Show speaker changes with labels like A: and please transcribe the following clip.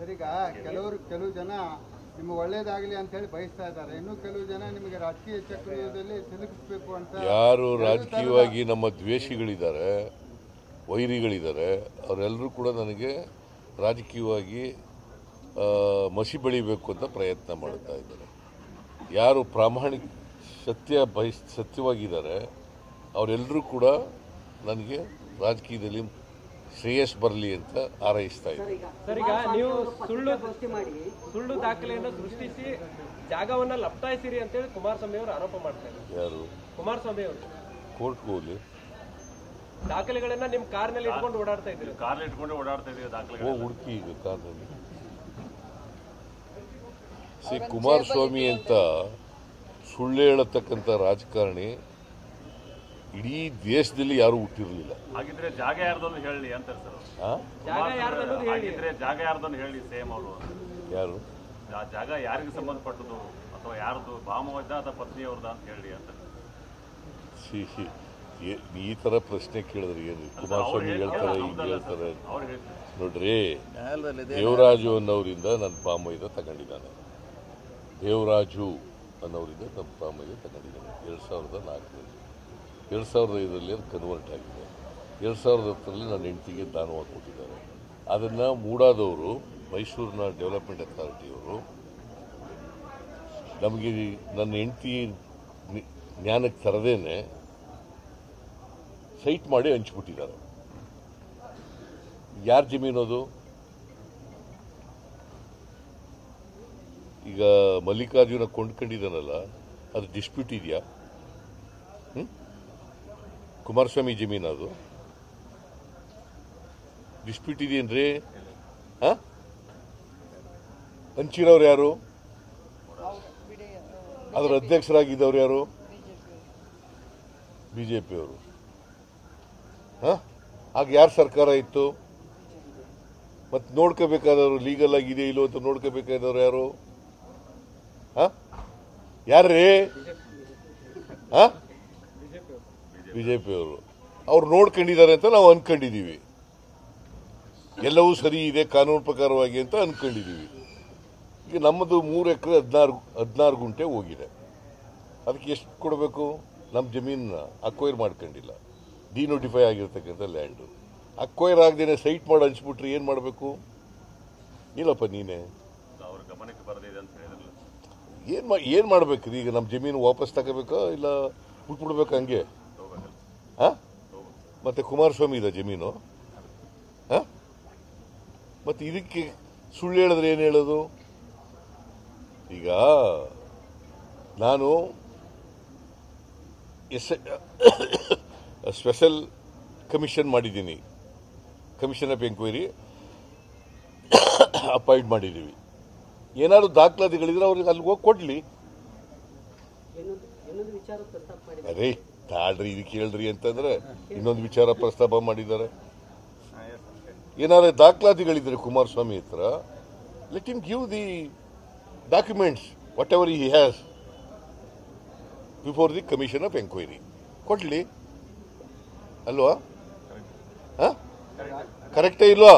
A: Sir, ಈಗ ಕೆಲವು ಜನ ನಿಮಗೆ ಒಳ್ಳೇದಾಗಲಿ ಅಂತ ಹೇಳಿ ಬಯಸ್ತಾ ಇದ್ದಾರೆ. ಇನ್ನು ಕೆಲವು ಜನ ನಿಮಗೆ ರಾಜಕೀಯ ಚಕ್ರವ್ಯೂಹದಲ್ಲಿ ಸಿಲುಕಿಸಬೇಕು ಅಂತ.
B: ಯಾರು ರಾಜಕೀಯವಾಗಿ ನಮ್ಮ ದ್ವೇಷಿಗಳಿದ್ದಾರೆ, ವೈರಿಗಳಿದ್ದಾರೆ, ಅವರೆಲ್ಲರೂ ಕೂಡ ನನಗೆ ರಾಜಕೀಯವಾಗಿ ಮಸಿ ಬೆಳಿಬೇಕು ಅಂತ ಪ್ರಯತ್ನ ಮಾಡ್ತಾ ಇದ್ದಾರೆ. ಯಾರು ಪ್ರಾಮಾಣಿಕ ಸತ್ಯವಾಗಿದ್ದಾರೆ ಅವರೆಲ್ಲರೂ ಕೂಡ ನನಗೆ ರಾಜಕೀಯದಲ್ಲಿ ಶ್ರೇಯಸ್ ಬರಲಿ ಅಂತ ಹಾರೈಸ್ತಾ ಇದ್ದಾರೆ.
C: ಸರ್, ಈಗ ನೀವು ಸುಳ್ಳು ದಾಖಲೆಯನ್ನು ಸೃಷ್ಟಿಸಿ ಜಾಗವನ್ನ ಲಪ್ಟಾಯಿಸಿರಿ ಅಂತೇಳಿ ಕುಮಾರಸ್ವಾಮಿ ಅವರು ಆರೋಪ ಮಾಡ್ತಾರೆ.
B: ಯಾರು?
C: ಕುಮಾರಸ್ವಾಮಿ ಅವರು.
B: ಕೋರ್ಟ್ಗೆ ಹೋಗ್ಲಿ.
C: ದಾಖಲೆಗಳನ್ನ ನಿಮ್ ಕಾರ್ನಲ್ಲಿ ಇಟ್ಕೊಂಡು ಓಡಾಡ್ತಾ ಇದ್ದೀರಿ.
B: ಹೋಗಿ ಹುಡುಕಿ ಈಗ ಕಾರ್ನಲ್ಲಿ. ಕುಮಾರಸ್ವಾಮಿ ಅಂತ ಸುಳ್ಳು ಹೇಳತಕ್ಕಂಥ ರಾಜಕಾರಣಿ ಇಡೀ ದೇಶದಲ್ಲಿ ಯಾರು ಹುಟ್ಟಿರಲಿಲ್ಲ.
D: ಹಾಗಿದ್ರೆ ಜಾಗ ಯಾರ್ದೊಂದು ಹೇಳಿ ಅಂತಾರೆ ಸರ್. ಹಾಗಿದ್ರೆ ಜಾಗ ಯಾರ್ದೊಂದು ಹೇಳಿ ಸೇಮ್ ಅವರು.
B: ಯಾರು?
D: ಜಾಗ ಯಾರಿಗೆ ಸಂಬಂಧಪಟ್ಟದು ಅಥವಾ ಯಾರ್ದು ಭಾಮವದ್ದ ಅಥವಾ ಪತ್ನಿಯವ್ರದ ಅಂತ ಹೇಳಿ ಅಂತ.
B: ಈ ತರ ಪ್ರಶ್ನೆ ಕೇಳಿದ್ರೆ ಏನು ಕುಮಾರಸ್ವಾಮಿ ಹೇಳ್ತಾರೆ, ಈಗ ಹೇಳ್ತಾರೆ ನೋಡ್ರಿ. ದೇವರಾಜು ಅನ್ನೋರಿಂದ ನನ್ನ ಪಾಮೈದ ತಗೊಂಡಿದ್ದಾನೆ. ದೇವರಾಜು ಅನ್ನೋರಿಂದ ನಮ್ಮ ಪಾಮೈದ ತಗೊಂಡಿದ್ದಾನೆ 2004ರಲ್ಲಿ. 2005ರಲ್ಲಿ ಅದು ಕನ್ವರ್ಟ್ ಆಗಿದೆ. 2010ರಲ್ಲಿ ನನ್ನ ಹೆಂಡತಿಗೆ ದಾನವಾಗಿ ಕೊಟ್ಟಿದ್ದಾರೆ. ಅದನ್ನು ಮೂಡಾದವರು, ಮೈಸೂರಿನ ಡೆವಲಪ್ಮೆಂಟ್ ಅಥಾರಿಟಿಯವರು ನಮಗೆ ನನ್ನ ಹೆಂಡತಿ ಜ್ಞಾನಕ್ಕೆ ತರದೇನೆ ಸೈಟ್ ಮಾಡಿ ಹಂಚ್ಬಿಟ್ಟಿದ್ದಾರೆ. ಯಾರ ಜಮೀನು ಅದು? ಈಗ ಮಲ್ಲಿಕಾರ್ಜುನ ಕೊಂಡ್ಕೊಂಡಿದ್ದಾನಲ್ಲ, ಅದು ಡಿಸ್ಪ್ಯೂಟ್ ಇದೆಯಾ? ಕುಮಾರಸ್ವಾಮಿ ಜಮೀನು ಅದು ಡಿಸ್ಪ್ಯೂಟ್ ಇದೆಯೇನ್ರಿ? ಹಂಚಿರೋರು ಯಾರು? ಅದರ ಅಧ್ಯಕ್ಷರಾಗಿದ್ದವ್ರು ಯಾರು? ಬಿಜೆಪಿಯವರು. ಆಗ ಯಾರ ಸರ್ಕಾರ ಇತ್ತು? ಮತ್ತೆ ನೋಡ್ಕೋಬೇಕಾದವರು ಲೀಗಲ್ ಆಗಿದೆ ಇಲ್ಲೋ ಅಂತ ನೋಡ್ಕೋಬೇಕಾದವ್ರು ಯಾರು? ಯಾರ್ರೀ? ಬಿಜೆಪಿಯವರು. ಅವ್ರು ನೋಡ್ಕೊಂಡಿದ್ದಾರೆ ಅಂತ ನಾವು ಅನ್ಕೊಂಡಿದೀವಿ. ಎಲ್ಲವೂ ಸರಿ ಇದೆ ಕಾನೂನು ಪ್ರಕಾರವಾಗಿ ಅಂತ ಅನ್ಕೊಂಡಿದೀವಿ. ಈಗ ನಮ್ಮದು 3 ಎಕರೆ 16 ಗುಂಟೆ ಹೋಗಿದೆ. ಅದಕ್ಕೆ ಎಷ್ಟು ಕೊಡಬೇಕು? ನಮ್ಮ ಜಮೀನನ್ನ ಅಕ್ವೈರ್ ಮಾಡ್ಕೊಂಡಿಲ್ಲ. ಡಿನೋಟಿಫೈ ಆಗಿರ್ತಕ್ಕಂಥ ಲ್ಯಾಂಡು ಅಕ್ವೈರ್ ಆಗದೇನೆ ಸೈಟ್ ಮಾಡಿ ಹಂಚ್ಬಿಟ್ರೆ ಏನು ಮಾಡಬೇಕು? ಇಲ್ಲಪ್ಪ ನೀನೇ ಏನು ಮಾಡ್ಬೇಕ್ರಿ? ಈಗ ನಮ್ಮ ಜಮೀನು ವಾಪಸ್ ತಗೋಬೇಕಾ ಇಲ್ಲ ಬಿಟ್ಬಿಡ್ಬೇಕಾ ಹಂಗೆ? ಮತ್ತೆ ಕುಮಾರಸ್ವಾಮಿ ಇದೆ ಜಮೀನು. ಮತ್ತೆ ಇದಕ್ಕೆ ಸುಳ್ಳು ಹೇಳಿದ್ರೆ ಏನು ಹೇಳೋದು? ಈಗ ನಾನು ಸ್ಪೆಷಲ್ ಕಮಿಷನ್ ಮಾಡಿದ್ದೀನಿ. ಕಮಿಷನ್ ಆಫ್ ಎಂಕ್ವೈರಿ ಅಪಾಯಿಂಟ್ ಮಾಡಿದ್ದೀವಿ. ಏನಾದ್ರು ದಾಖಲಾತಿಗಳಿದ್ರೆ ಅವ್ರಿಗೆ ಅಲ್ಲಿ ಹೋಗಿ ಕೊಡ್ಲಿ. ಅರೇ ತಾಳ್ರಿ, ಇದಕ್ಕೆ ಹೇಳ್ರಿ ಅಂತಂದ್ರೆ ಇನ್ನೊಂದು ವಿಚಾರ ಪ್ರಸ್ತಾಪ ಮಾಡಿದ್ದಾರೆ. ಏನಾದ್ರು ದಾಖಲಾತಿಗಳಿದ್ರೆ ಕುಮಾರಸ್ವಾಮಿ ಹತ್ರ, let him give the documents what ever he has before the commission of enquiry. ಕೊಡ್ಲಿ ಅಲ್ವಾ? ಕರೆಕ್ಟೇ ಇಲ್ವಾ?